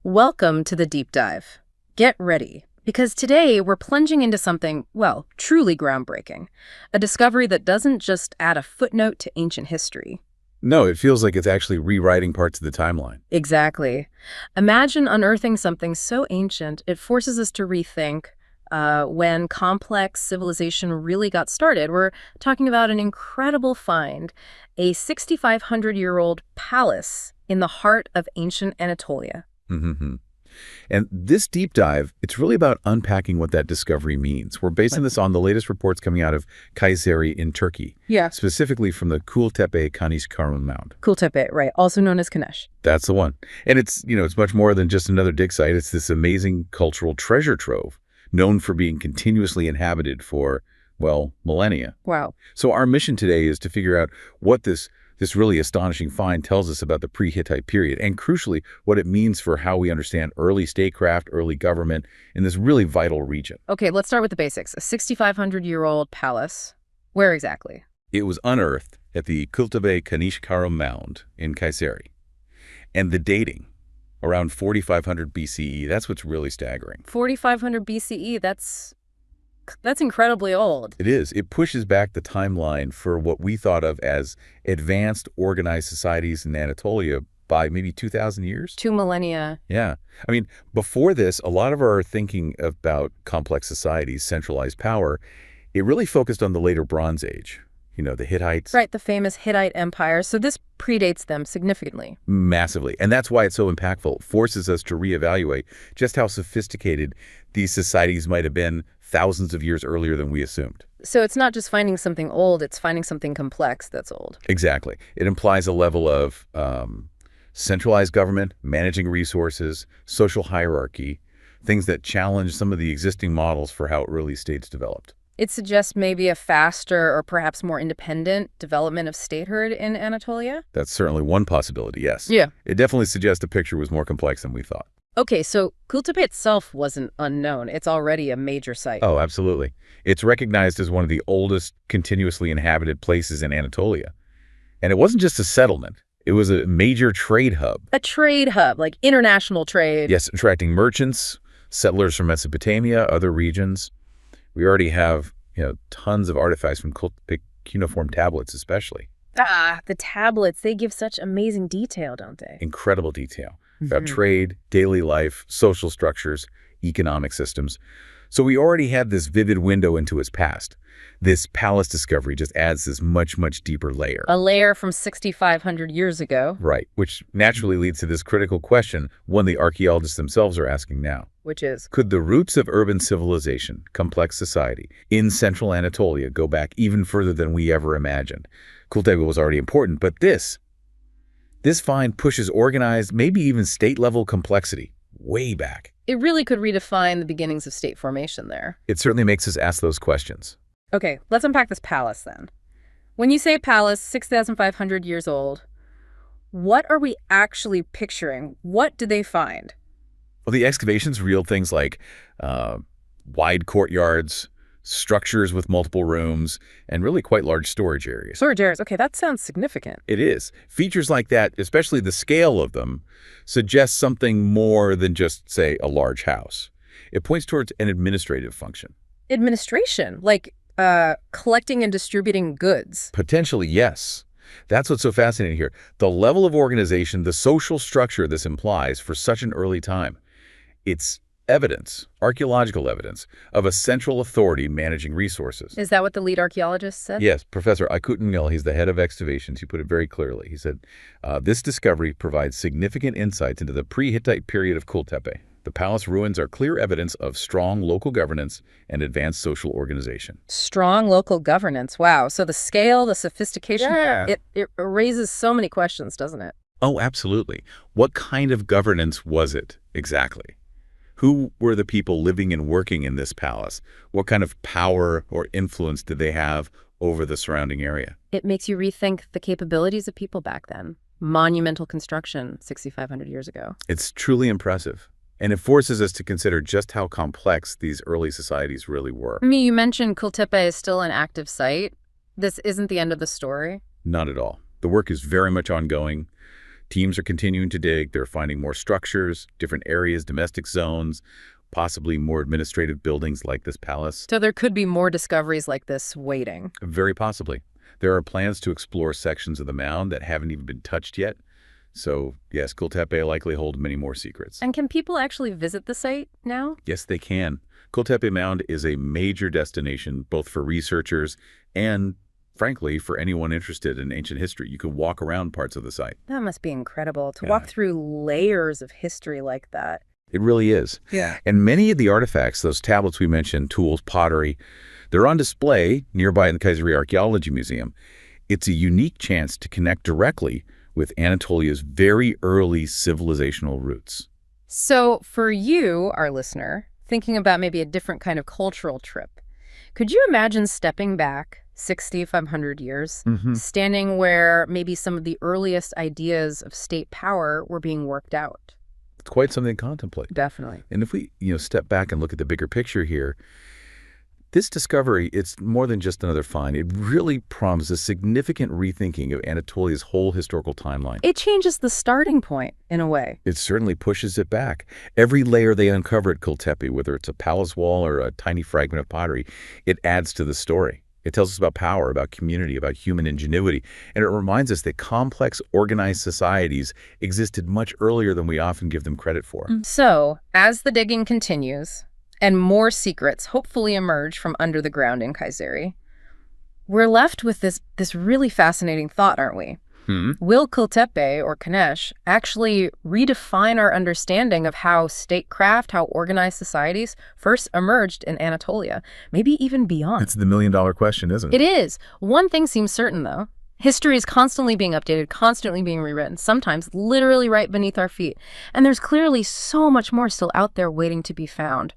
Welcome to the deep dive. Get ready, because today we're plunging into something, well, truly groundbreaking. A discovery that doesn't just add a footnote to ancient history. No, it feels like it's actually rewriting parts of the timeline. Exactly. Imagine unearthing something so ancient it forces us to rethink when complex civilization really got started. We're talking about an incredible find, a 6,500-year-old palace in the heart of ancient Anatolia. Mm-hmm. And this deep dive, it's really about unpacking what that discovery means. We're basing this on the latest reports coming out of Kayseri in Turkey, Yeah. specifically from the Kultepe Kanishkarum Mound. Kultepe, right, also known as Kanesh. That's the one. And it's much more than just another dig site. It's this amazing cultural treasure trove, known for being continuously inhabited for, well, millennia. Wow. So our mission today is to figure out what this really astonishing find tells us about the pre-Hittite period, and crucially, what it means for how we understand early statecraft, early government in this really vital region. Okay, let's start with the basics. A 6,500-year-old palace. Where exactly? It was unearthed at the Kultepe Kanishkarum Mound in Kayseri. And the dating, around 4,500 BCE, that's what's really staggering. 4,500 BCE, that's incredibly old. It is. It pushes back the timeline for what we thought of as advanced organized societies in Anatolia by maybe 2,000 years. 2 millennia. Yeah. I mean, before this, a lot of our thinking about complex societies, centralized power, it really focused on the later Bronze Age. The Hittites. Right, the famous Hittite Empire. So this predates them significantly. Massively. And that's why it's so impactful. It forces us to reevaluate just how sophisticated these societies might have been thousands of years earlier than we assumed. So it's not just finding something old, it's finding something complex that's old. Exactly. It implies a level of centralized government, managing resources, social hierarchy, things that challenge some of the existing models for how early states developed. It suggests maybe a faster or perhaps more independent development of statehood in Anatolia? That's certainly one possibility, yes. Yeah. It definitely suggests the picture was more complex than we thought. Okay, so Kultepe itself wasn't unknown. It's already a major site. Oh, absolutely. It's recognized as one of the oldest continuously inhabited places in Anatolia. And it wasn't just a settlement. It was a major trade hub. A trade hub, like international trade. Yes, attracting merchants, settlers from Mesopotamia, other regions. We already have, tons of artifacts from Kultepe cuneiform tablets especially. Ah, the tablets, they give such amazing detail, don't they? Incredible detail about trade, daily life, social structures, economic systems. So we already had this vivid window into its past. This palace discovery just adds this much, much deeper layer. A layer from 6,500 years ago. Right, which naturally leads to this critical question, one the archaeologists themselves are asking now. Which is? Could the roots of urban civilization, complex society, in central Anatolia go back even further than we ever imagined? Kultepe was already important, but this find pushes organized, maybe even state-level complexity way back. It really could redefine the beginnings of state formation there. It certainly makes us ask those questions. Okay, let's unpack this palace then. When you say palace, 6,500 years old, what are we actually picturing? What did they find? Well, the excavations revealed things like wide courtyards, structures with multiple rooms, and really quite large storage areas. Storage areas, okay, that sounds significant. It is. Features like that, especially the scale of them, suggest something more than just, say, a large house. It points towards an administrative function. Administration, like collecting and distributing goods. Potentially, yes. That's what's so fascinating here. The level of organization, the social structure this implies for such an early time. It's evidence, archaeological evidence, of a central authority managing resources. Is that what the lead archaeologist said? Yes, Professor Aykut, he's the head of excavations. He put it very clearly. He said, this discovery provides significant insights into the pre-Hittite period of Kultepe. The palace ruins are clear evidence of strong local governance and advanced social organization. Strong local governance. Wow. So the scale, the sophistication, Yeah. it raises so many questions, doesn't it? Oh, absolutely. What kind of governance was it exactly? Who were the people living and working in this palace? What kind of power or influence did they have over the surrounding area? It makes you rethink the capabilities of people back then. Monumental construction 6,500 years ago. It's truly impressive. And it forces us to consider just how complex these early societies really were. I mean, you mentioned Kultepe is still an active site. This isn't the end of the story. Not at all. The work is very much ongoing. Teams are continuing to dig. They're finding more structures, different areas, domestic zones, possibly more administrative buildings like this palace. So there could be more discoveries like this waiting. Very possibly. There are plans to explore sections of the mound that haven't even been touched yet. So, yes, Kultepe likely hold many more secrets. And can people actually visit the site now? Yes, they can. Kultepe Mound is a major destination both for researchers and, frankly, for anyone interested in ancient history. You can walk around parts of the site. That must be incredible to Yeah. walk through layers of history like that. It really is. Yeah. And many of the artifacts, those tablets we mentioned, tools, pottery, they're on display nearby in the Kayseri Archaeology Museum. It's a unique chance to connect directly with Anatolia's very early civilizational roots. So for you, our listener, thinking about maybe a different kind of cultural trip, could you imagine stepping back 6,500 years, standing where maybe some of the earliest ideas of state power were being worked out? It's quite something to contemplate. Definitely. And if we, step back and look at the bigger picture here, this discovery, it's more than just another find. It really prompts a significant rethinking of Anatolia's whole historical timeline. It changes the starting point, in a way. It certainly pushes it back. Every layer they uncover at Kultepe, whether it's a palace wall or a tiny fragment of pottery, it adds to the story. It tells us about power, about community, about human ingenuity, and it reminds us that complex, organized societies existed much earlier than we often give them credit for. So, as the digging continues, and more secrets hopefully emerge from under the ground in Kayseri, we're left with this really fascinating thought, aren't we? Will Kultepe, or Kanesh, actually redefine our understanding of how statecraft, how organized societies first emerged in Anatolia, maybe even beyond? It's the million-dollar question, isn't it? It is. One thing seems certain, though. History is constantly being updated, constantly being rewritten, sometimes literally right beneath our feet. And there's clearly so much more still out there waiting to be found.